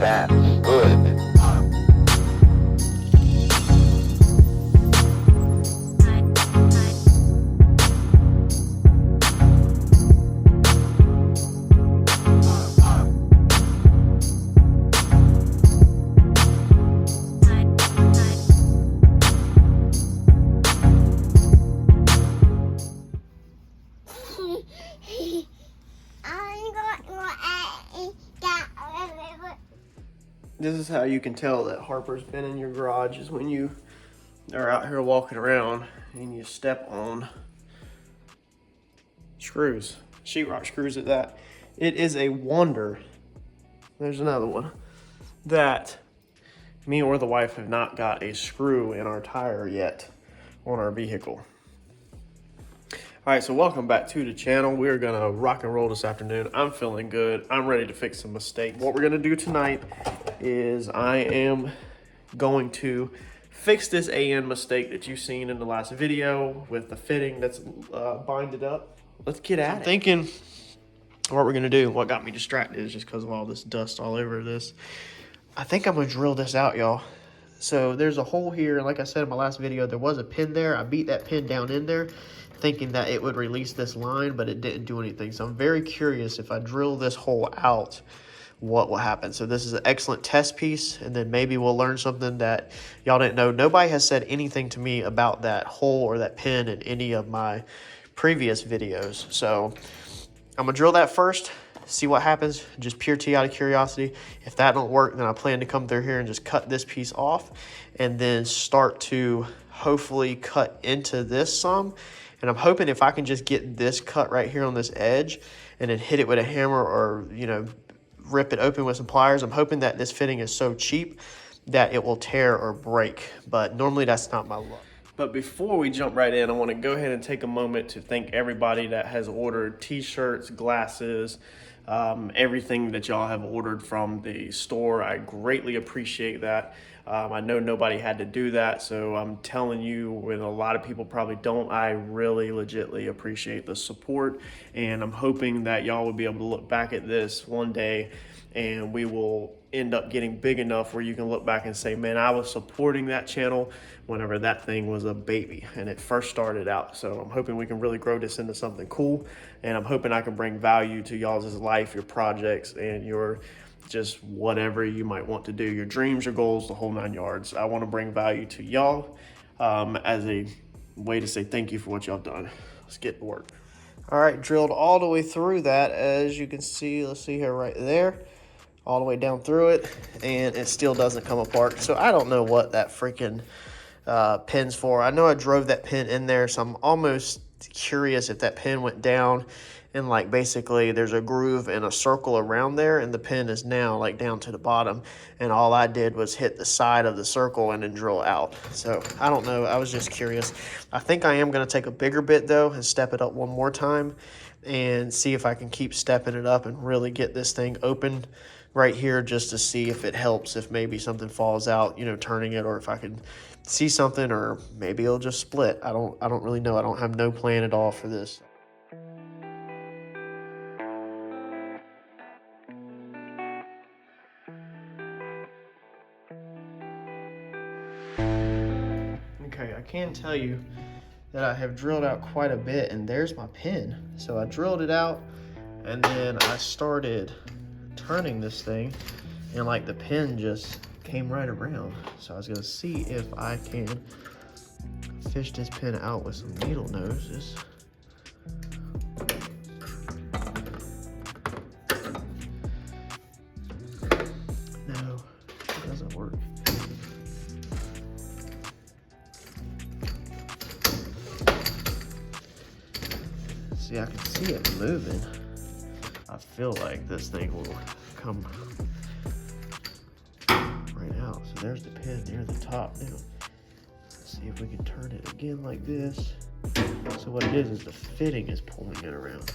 That's good. This is how you can tell that Harper's been in your garage, is when you are out here walking around and you step on screws, sheetrock screws at that. It is a wonder, there's another one, that me or the wife have not got a screw in our tire yet on our vehicle. All right, so welcome back to the channel. We're gonna rock and roll this afternoon. I'm feeling good. I'm ready to fix some mistakes. What we're gonna do tonight is I am going to fix this AN mistake that you've seen in the last video with the fitting that's binded up. Let's get at it. I'm thinking what we're gonna do, what got me distracted is just because of all this dust all over this. I think I'm gonna drill this out, y'all. So there's a hole here, and like I said in my last video, there was a pin there. I beat that pin down in there, thinking that it would release this line, but it didn't do anything. So I'm very curious, if I drill this hole out, what will happen. So this is an excellent test piece, and then maybe we'll learn something that y'all didn't know. Nobody has said anything to me about that hole or that pin in any of my previous videos. So I'm gonna drill that first, see what happens, just pure tea out of curiosity. If that don't work, then I plan to come through here and just cut this piece off and then start to hopefully cut into this some. And I'm hoping if I can just get this cut right here on this edge and then hit it with a hammer, or, you know, rip it open with some pliers, I'm hoping that this fitting is so cheap that it will tear or break. But normally that's not my luck. But before we jump right in, I want to go ahead and take a moment to thank everybody that has ordered t-shirts, glasses, everything that y'all have ordered from the store. I greatly appreciate that. I know nobody had to do that, so I'm telling you, when a lot of people probably don't, I really legitimately appreciate the support, and I'm hoping that y'all will be able to look back at this one day and we will end up getting big enough where you can look back and say, man, I was supporting that channel whenever that thing was a baby and it first started out. So I'm hoping we can really grow this into something cool, and I'm hoping I can bring value to y'all's life, your projects, and your just whatever you might want to do, your dreams, your goals, the whole 9 yards. I want to bring value to y'all as a way to say thank you for what y'all done. Let's get to work. All right, drilled all the way through that, as you can see. Let's see here, right there, all the way down through it, and it still doesn't come apart. So I don't know what that freaking pin's for. I know I drove that pin in there, so I'm almost curious if that pin went down and, like, basically there's a groove and a circle around there, and the pin is now like down to the bottom, and all I did was hit the side of the circle and then drill out. So I don't know, I was just curious. I think I am going to take a bigger bit though and step it up one more time and see if I can keep stepping it up and really get this thing open right here, just to see if it helps, if maybe something falls out, you know, turning it, or if I can see something, or maybe it'll just split. I don't really know. I don't have no plan at all for this. Okay, I can tell you that I have drilled out quite a bit, and there's my pin. So I drilled it out, and then I started turning this thing, and like the pin just came right around. So I was gonna see if I can fish this pin out with some needle noses. No, it doesn't work. See, I can see it moving. I feel like this thing will come right out. So there's the pin near the top now. Let's see if we can turn it again like this. So what it is the fitting is pulling it around.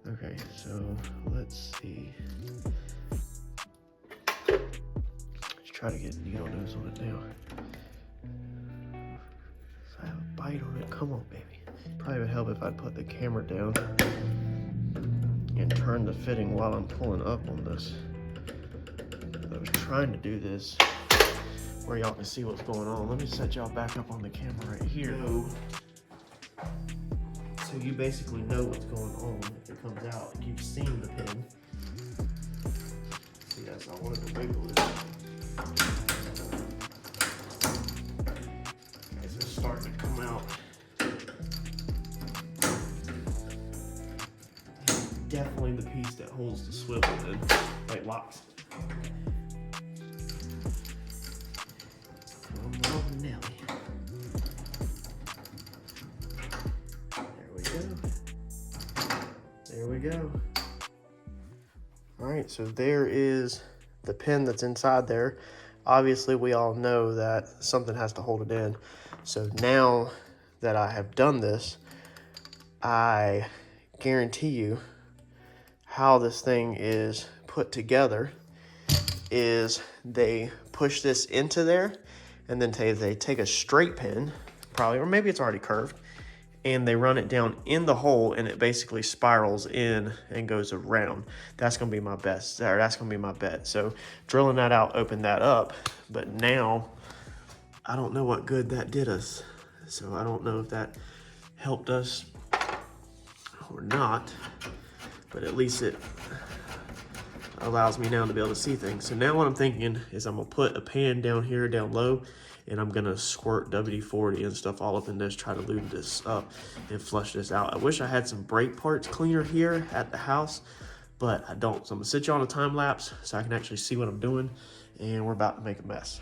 Okay, so let's see. Let's try to get a needle nose on it now. So I have a bite on it. Come on, baby. Probably would help if I put the camera down and turn the fitting while I'm pulling up on this. I was trying to do this where y'all can see what's going on. Let me set y'all back up on the camera right here. So you basically know what's going on if it comes out. Like you've seen the pin. So yes, I wanted to wiggle it. It's starting to come out. Definitely the piece that holds the swivel in, like locks. Nelly. There we go. There we go. All right, so there is the pin that's inside there. Obviously, we all know that something has to hold it in. So now that I have done this, I guarantee you how this thing is put together is they push this into there, and then they take a straight pin, probably, or maybe it's already curved, and they run it down in the hole, and it basically spirals in and goes around. That's gonna be my best, or that's gonna be my bet. So drilling that out opened that up, but now I don't know what good that did us. So I don't know if that helped us or not, but at least it allows me now to be able to see things. So now what I'm thinking is I'm gonna put a pan down here, down low, and I'm gonna squirt WD-40 and stuff all up in this, try to lube this up and flush this out. I wish I had some brake parts cleaner here at the house, but I don't. So I'm gonna sit you on a time lapse so I can actually see what I'm doing, and we're about to make a mess.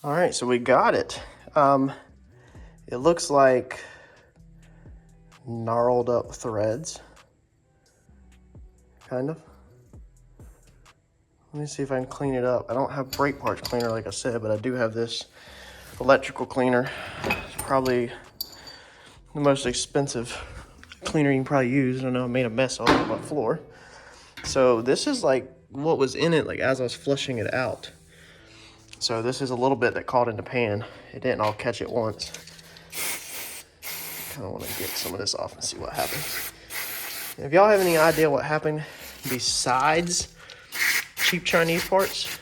All right, so we got it. It looks like gnarled up threads, kind of. Let me see if I can clean it up. I don't have brake parts cleaner, like I said, but I do have this electrical cleaner. It's probably the most expensive cleaner you can probably use. I don't know, I made a mess all over my floor. So this is like what was in it, like as I was flushing it out. So this is a little bit that caught in the pan. It didn't all catch at once. Kind of want to get some of this off and see what happens. If y'all have any idea what happened besides cheap Chinese parts,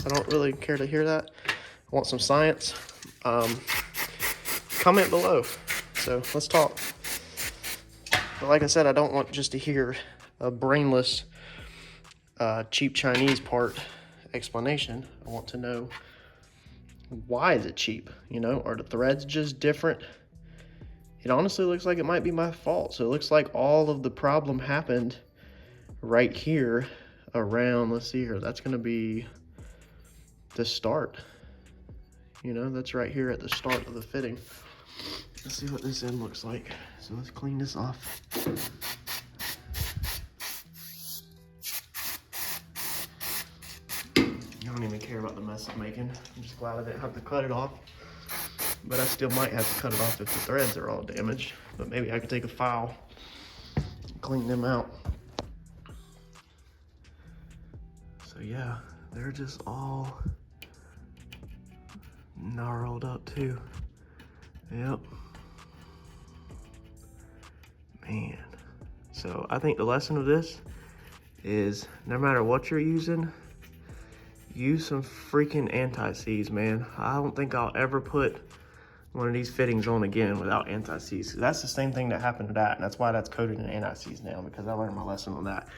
I don't really care to hear that. I want some science. Comment below. So let's talk. But like I said, I don't want just to hear a brainless cheap Chinese part explanation. I want to know, why is it cheap? You know, are the threads just different? It honestly looks like it might be my fault. So it looks like all of the problem happened right here around, let's see here, that's gonna be the start. You know, that's right here at the start of the fitting. Let's see what this end looks like. So let's clean this off. I don't even care about the mess I'm making. I'm just glad I didn't have to cut it off. But I still might have to cut it off if the threads are all damaged. But maybe I could take a file and clean them out. So yeah, they're just all gnarled up too. Yep. Man. So I think the lesson of this is no matter what you're using, use some freaking anti-seize, man. I don't think I'll ever put one of these fittings on again without anti-seize. That's the same thing that happened to that, and that's why that's coated in anti-seize now, because I learned my lesson on that.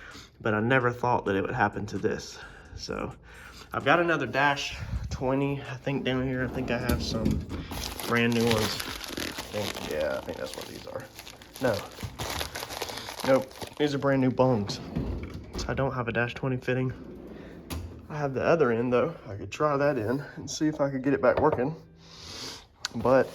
But I never thought that it would happen to this. So I've got another Dash 20, I think down here. I think I have some brand new ones. I think that's what these are. No. Nope, these are brand new bungs. I don't have a Dash 20 fitting. I have the other end though. I could try that in and see if I could get it back working. But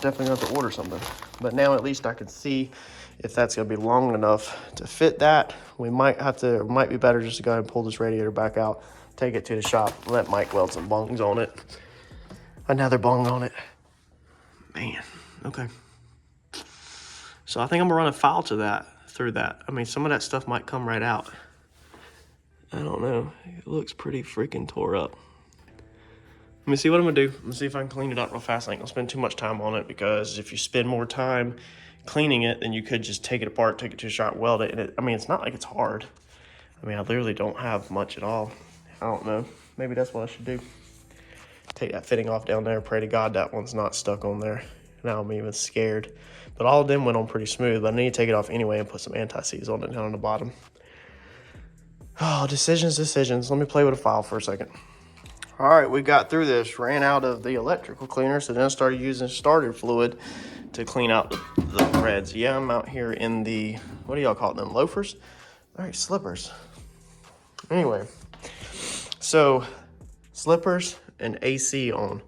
definitely have to order something. But now at least I can see if that's gonna be long enough to fit that. We might have to, it might be better just to go ahead and pull this radiator back out, take it to the shop, let Mike weld some bungs on it. Another bung on it. Man, okay. So I think I'm gonna run a file through that. I mean, some of that stuff might come right out. I don't know. It looks pretty freaking tore up. Let me see what I'm gonna do. Let me see if I can clean it up real fast. I ain't gonna spend too much time on it, because if you spend more time cleaning it, then you could just take it apart, take it to the shop, weld it. And I mean, it's not like it's hard. I mean, I literally don't have much at all. I don't know. Maybe that's what I should do. Take that fitting off down there. Pray to God that one's not stuck on there. Now I'm even scared. But all of them went on pretty smooth. But I need to take it off anyway and put some anti-seize on it down on the bottom. Oh, decisions. Let me play with a file for a second. All right, we got through this. Ran out of the electrical cleaner, so then I started using starter fluid to clean out the threads. Yeah, I'm out here in the, what do y'all call them, loafers? All right, slippers. Anyway, so slippers and AC on.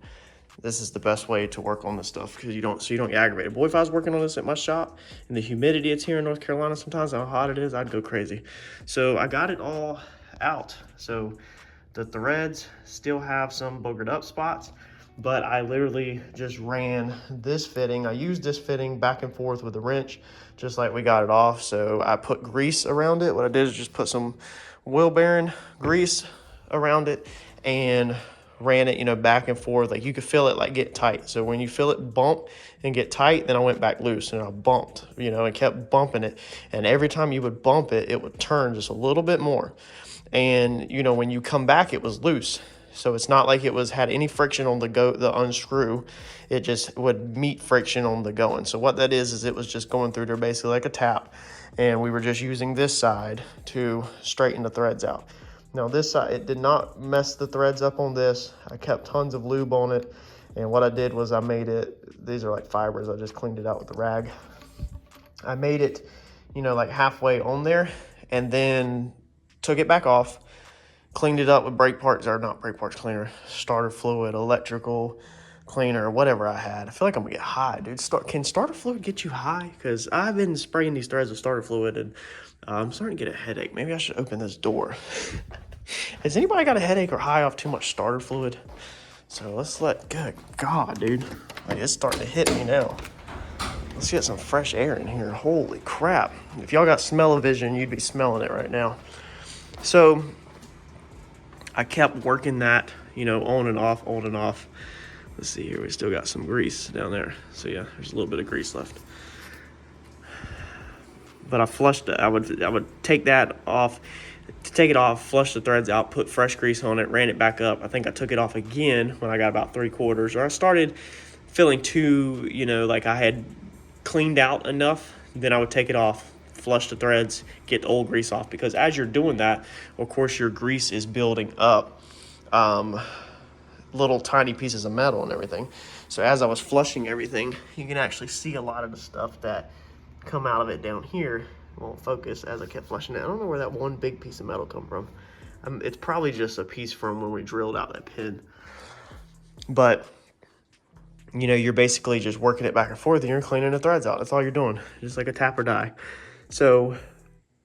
This is the best way to work on this stuff, because you don't get aggravated. Boy, if I was working on this at my shop and the humidity it's here in North Carolina sometimes, how hot it is, I'd go crazy. So I got it all out. So the threads still have some boogered up spots, but I literally just ran this fitting. I used this fitting back and forth with a wrench, just like we got it off. So I put grease around it. What I did is just put some wheel bearing grease around it and ran it, you know, back and forth. Like you could feel it like get tight. So when you feel it bump and get tight, then I went back loose and I bumped, you know, and kept bumping it. And every time you would bump it, it would turn just a little bit more. And, you know, when you come back, it was loose. So it's not like it had any friction on the unscrew. It just would meet friction on the going. So what that is it was just going through there basically like a tap. And we were just using this side to straighten the threads out. Now this side, it did not mess the threads up on this. I kept tons of lube on it. And what I did was I made it, these are like fibers. I just cleaned it out with the rag. I made it, you know, like halfway on there, and then took it back off, cleaned it up with brake parts, or not brake parts cleaner, starter fluid, electrical cleaner, whatever I had. I feel like I'm gonna get high, dude. Can starter fluid get you high? Because I've been spraying these threads with starter fluid, and I'm starting to get a headache. Maybe I should open this door. Has anybody got a headache or high off too much starter fluid? So good God, dude. Like, it's starting to hit me now. Let's get some fresh air in here. Holy crap. If y'all got smell-o-vision, you'd be smelling it right now. So I kept working that, you know, on and off. Let's see here. We still got some grease down there. So yeah, there's a little bit of grease left. But I flushed it. I would take that off. To take it off, flush the threads out, put fresh grease on it, ran it back up. I think I took it off again when I got about 3/4, or I started feeling too, you know, like I had cleaned out enough. Then I would take it off, flush the threads, get the old grease off, because as you're doing that, of course, your grease is building up little tiny pieces of metal and everything. So as I was flushing everything, you can actually see a lot of the stuff that come out of it down here. Won't focus as I kept flushing it. I don't know where that one big piece of metal come from. It's probably just a piece from when we drilled out that pin. But, you know, you're basically just working it back and forth, and you're cleaning the threads out. That's all you're doing, just like a tap or die. So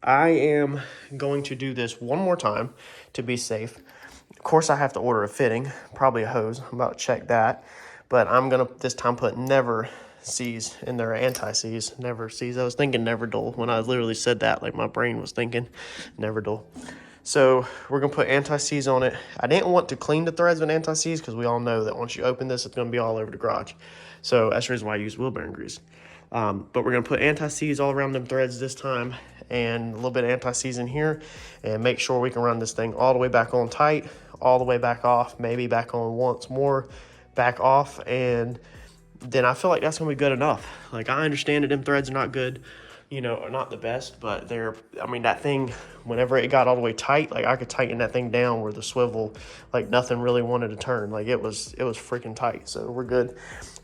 I am going to do this one more time to be safe. Of course, I have to order a fitting, probably a hose. I'm about to check that. But I'm going to this time put never seize in there, anti-seize, never seize. I was thinking never dull when I literally said that, like my brain was thinking never dull. So we're gonna put anti-seize on it. I didn't want to clean the threads with anti-seize because we all know that once you open this, it's gonna be all over the garage. So that's the reason why I use wheel bearing grease. But we're gonna put anti-seize all around them threads this time, and a little bit of anti-seize in here, and make sure we can run this thing all the way back on tight, all the way back off, maybe back on once more, back off, and then I feel like that's gonna be good enough. Like, I understand that them threads are not good, you know, are not the best, but I mean, that thing, whenever it got all the way tight, like I could tighten that thing down where the swivel, like nothing really wanted to turn. Like it was freaking tight, so we're good.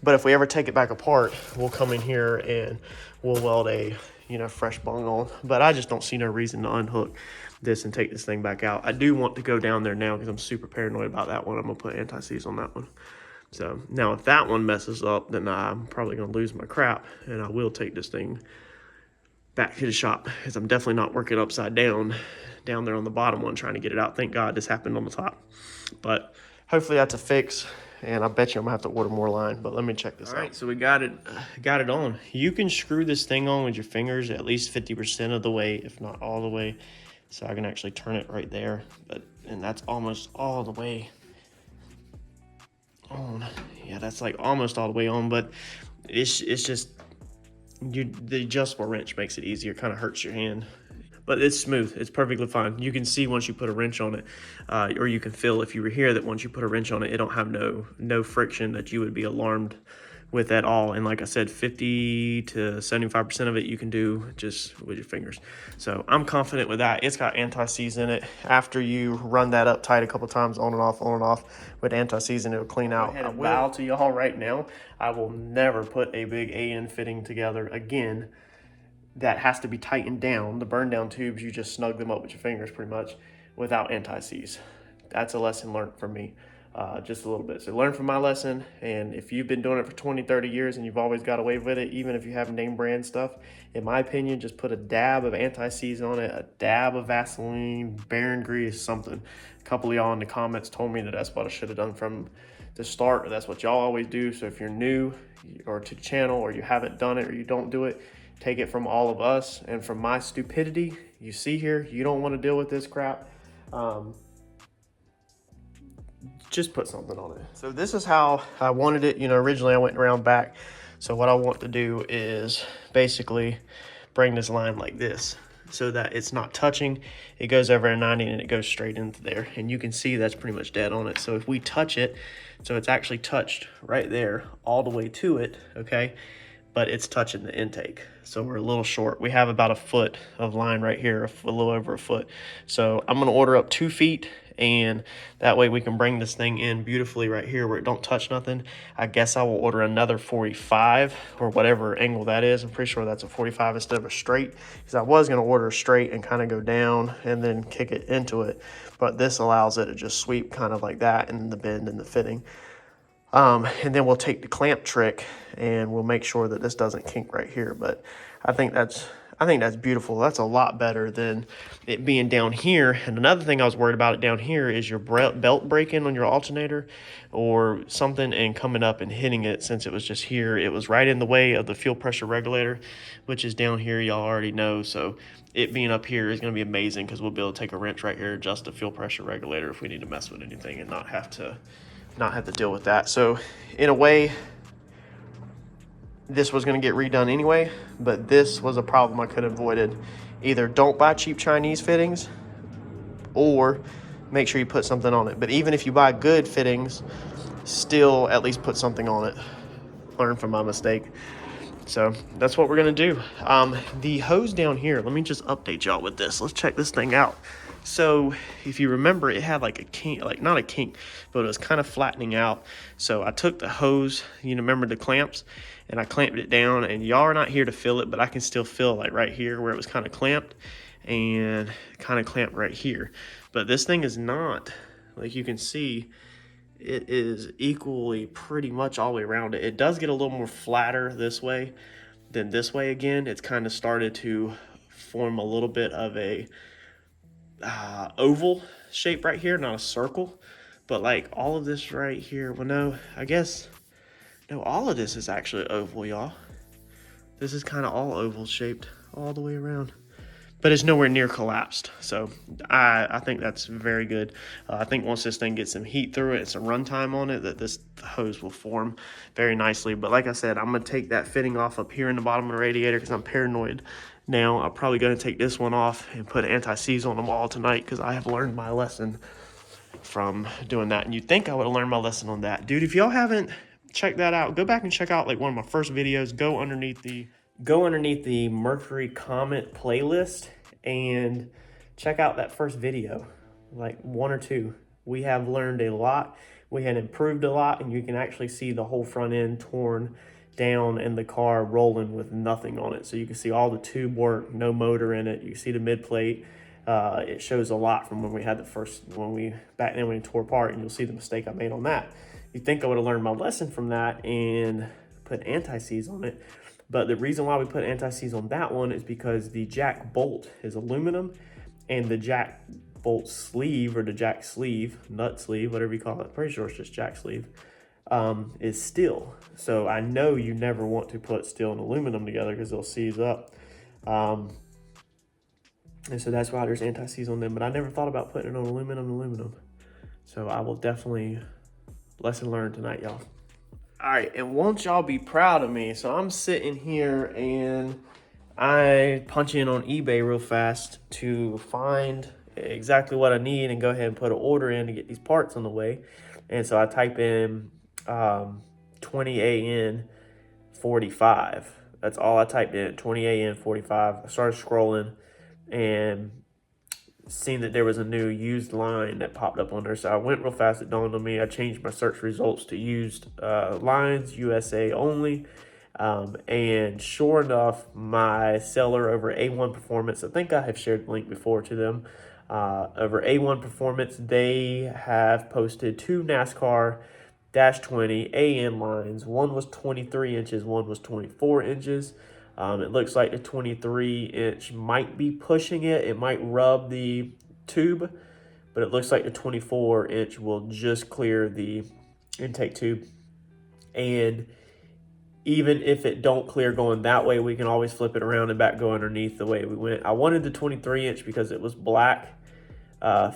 But if we ever take it back apart, we'll come in here and we'll weld a, you know, fresh bung on. But I just don't see no reason to unhook this and take this thing back out. I do want to go down there now because I'm super paranoid about that one. I'm gonna put anti-seize on that one. So now if that one messes up, then I'm probably gonna lose my crap, and I will take this thing back to the shop, because I'm definitely not working upside down there on the bottom one trying to get it out. Thank God this happened on the top. But hopefully that's a fix, and I bet you I'm gonna have to order more line, but let me check this out. All right, so we got it on. You can screw this thing on with your fingers at least 50% of the way, if not all the way. So I can actually turn it right there, and that's almost all the way on. Yeah, that's like almost all the way on, but it's just, the adjustable wrench makes it easier. Kind of hurts your hand, but it's smooth. It's perfectly fine. You can see once you put a wrench on it, or you can feel if you were here that once you put a wrench on it, it don't have no friction that you would be alarmed with at all. And like I said, 50 to 75% of it you can do just with your fingers. So I'm confident with that. It's got anti-seize in it. After you run that up tight a couple times, on and off with anti-seize, and it'll clean out. I vow to y'all right now, I will never put a big AN fitting together again that has to be tightened down. The burn down tubes, you just snug them up with your fingers pretty much without anti-seize. That's a lesson learned from me. Just a little bit. So learn from my lesson, and if you've been doing it for 20, 30 years and you've always got away with it, even if you have name brand stuff, in my opinion, just put a dab of anti-seize on it, a dab of Vaseline, Baron grease, something. A couple of y'all in the comments told me that that's what I should have done from the start, or that's what y'all always do. So if you're new or to the channel, or you haven't done it, or you don't do it, take it from all of us and from my stupidity. You see here, you don't want to deal with this crap. Just put something on it. So this is how I wanted it. You know, originally I went around back. So what I want to do is basically bring this line like this so that it's not touching. It goes over a 90 and it goes straight into there. And you can see that's pretty much dead on it. So if we touch it, so it's actually touched right there all the way to it, okay? But it's touching the intake. So we're a little short. We have about a foot of line right here, a little over a foot. So I'm gonna order up 2 feet, and that way we can bring this thing in beautifully right here where it don't touch nothing. I guess I will order another 45 or whatever angle that is. I'm pretty sure that's a 45 instead of a straight, because I was gonna order a straight and kind of go down and then kick it into it. But this allows it to just sweep kind of like that in the bend and the fitting. And then we'll take the clamp trick and we'll make sure that this doesn't kink right here. But I think that's beautiful. That's a lot better than it being down here. And another thing I was worried about it down here is your belt breaking on your alternator or something and coming up and hitting it. Since it was just here, it was right in the way of the fuel pressure regulator, which is down here, y'all already know. So it being up here is going to be amazing, because we'll be able to take a wrench right here, adjust the fuel pressure regulator if we need to mess with anything and not have to deal with that. So in a way, this was going to get redone anyway, but this was a problem I could have avoided. Either don't buy cheap Chinese fittings, or make sure you put something on it. But even if you buy good fittings, still at least put something on it. Learn from my mistake. So that's what we're going to do. The hose down here, let me just update y'all with this. Let's check this thing out. So if you remember, it had like a kink, like not a kink, but it was kind of flattening out. So I took the hose, you know, remember the clamps, and I clamped it down, and y'all are not here to feel it, but I can still feel like right here where it was kind of clamped, and kind of clamped right here. But this thing is not, like you can see, it is equally pretty much all the way around it. It does get a little more flatter this way than this way again. It's kind of started to form a little bit of a oval shape right here, not a circle. But like all of this right here, well, no, I guess, no, all of this is actually oval, y'all. This is kind of all oval shaped all the way around, but it's nowhere near collapsed. So I think that's very good. I think once this thing gets some heat through it and some runtime on it, that this hose will form very nicely. But like I said, I'm going to take that fitting off up here in the bottom of the radiator because I'm paranoid now. I'm probably going to take this one off and put anti-seize on them all tonight, because I have learned my lesson from doing that. And you'd think I would have learned my lesson on that. Dude, if y'all haven't checked that out, go back and check out like one of my first videos. Go underneath the Mercury Comet playlist and check out that first video, like 1 or 2. We have learned a lot. We had improved a lot, and you can actually see the whole front end torn down and the car rolling with nothing on it. So you can see all the tube work, no motor in it. You can see the mid plate. It shows a lot from when we had back then when we tore apart, and you'll see the mistake I made on that. You'd think I would have learned my lesson from that and put anti-seize on it, But the reason why we put anti-seize on that one is because the jack bolt is aluminum, and the jack bolt sleeve, or the jack sleeve, nut sleeve, whatever you call it, pretty sure it's just jack sleeve, is steel. So I know you never want to put steel and aluminum together because they'll seize up. And so that's why there's anti-seize on them, but I never thought about putting it on aluminum. So I will definitely, lesson learned tonight, y'all. All right, and won't y'all be proud of me? So I'm sitting here and I punch in on eBay real fast to find exactly what I need and go ahead and put an order in to get these parts on the way. And so I type in 20AN 45. That's all I typed in, 20AN 45. I started scrolling and seen that there was a new used line that popped up on there. So I went real fast, it dawned on me. I changed my search results to used lines, USA only. And sure enough, my seller over A1 Performance, I think I have shared the link before to them, over A1 Performance, they have posted 2 NASCAR -20 AN lines. One was 23 inches, one was 24 inches. It looks like the 23-inch might be pushing it. It might rub the tube, but it looks like the 24-inch will just clear the intake tube. And even if it don't clear going that way, we can always flip it around and back go underneath the way we went. I wanted the 23-inch because it was black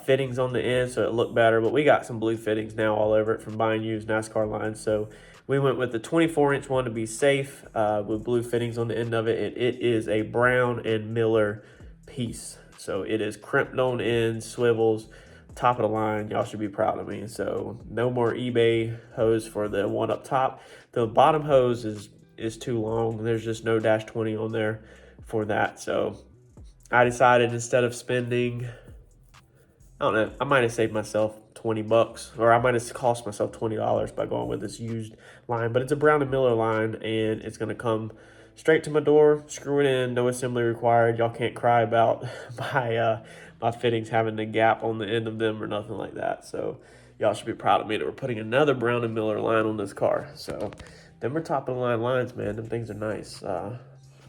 fittings on the end, so it looked better, but we got some blue fittings now all over it from buying used NASCAR lines. So we went with the 24-inch one to be safe, with blue fittings on the end of it. And it is a Brown and Miller piece. So it is crimped on ends, swivels, top of the line. Y'all should be proud of me. So no more eBay hose for the one up top. The bottom hose is too long. There's just no -20 on there for that. So I decided, instead of spending, I don't know, I might have saved myself 20 bucks, or I might have cost myself $20 by going with this used line. But it's a Brown and Miller line, and it's going to come straight to my door, screw it in, no assembly required. Y'all can't cry about my fittings having a gap on the end of them or nothing like that. So y'all should be proud of me that we're putting another Brown and Miller line on this car. So them are top of the line lines, man. Them things are nice.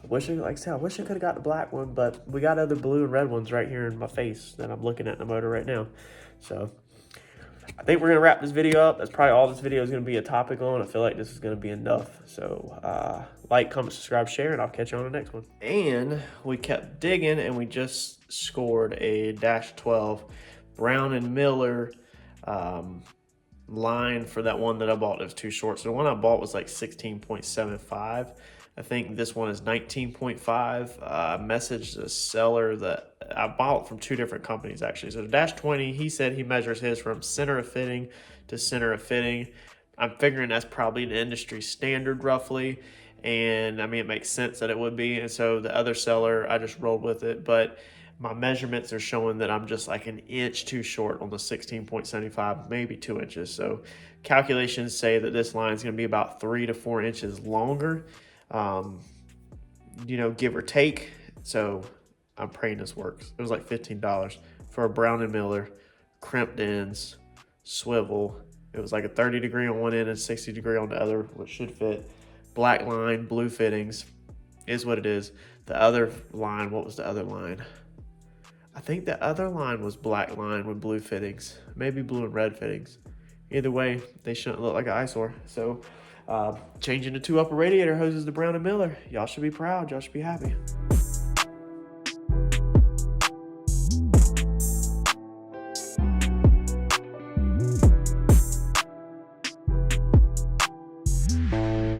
Like I said, I wish I could have got the black one, but we got other blue and red ones right here in my face that I'm looking at in the motor right now. So I think we're going to wrap this video up. That's probably all this video is going to be a topic on. I feel like this is going to be enough. So like, comment, subscribe, share, and I'll catch you on the next one. And we kept digging, and we just scored a -12 Brown and Miller line for that one that I bought. It was too short. So the one I bought was like 16.75. I think this one is 19.5. I messaged the seller that I bought from 2 different companies, actually. So the -20, he said he measures his from center of fitting to center of fitting. I'm figuring that's probably an industry standard roughly. And I mean, it makes sense that it would be. And so the other seller, I just rolled with it. But my measurements are showing that I'm just like an inch too short on the 16.75, maybe 2 inches. So calculations say that this line is going to be about 3 to 4 inches longer. You know, give or take. So I'm praying this works. It was like $15 for a Brown and Miller, crimped ends, swivel. It was like a 30-degree on one end and 60-degree on the other, which should fit. Black line, blue fittings, is what it is. The other line, what was the other line? I think the other line was black line with blue fittings, maybe blue and red fittings. Either way, they shouldn't look like an eyesore. So changing the 2 upper radiator hoses to Brown and Miller. Y'all should be proud. Y'all should be happy.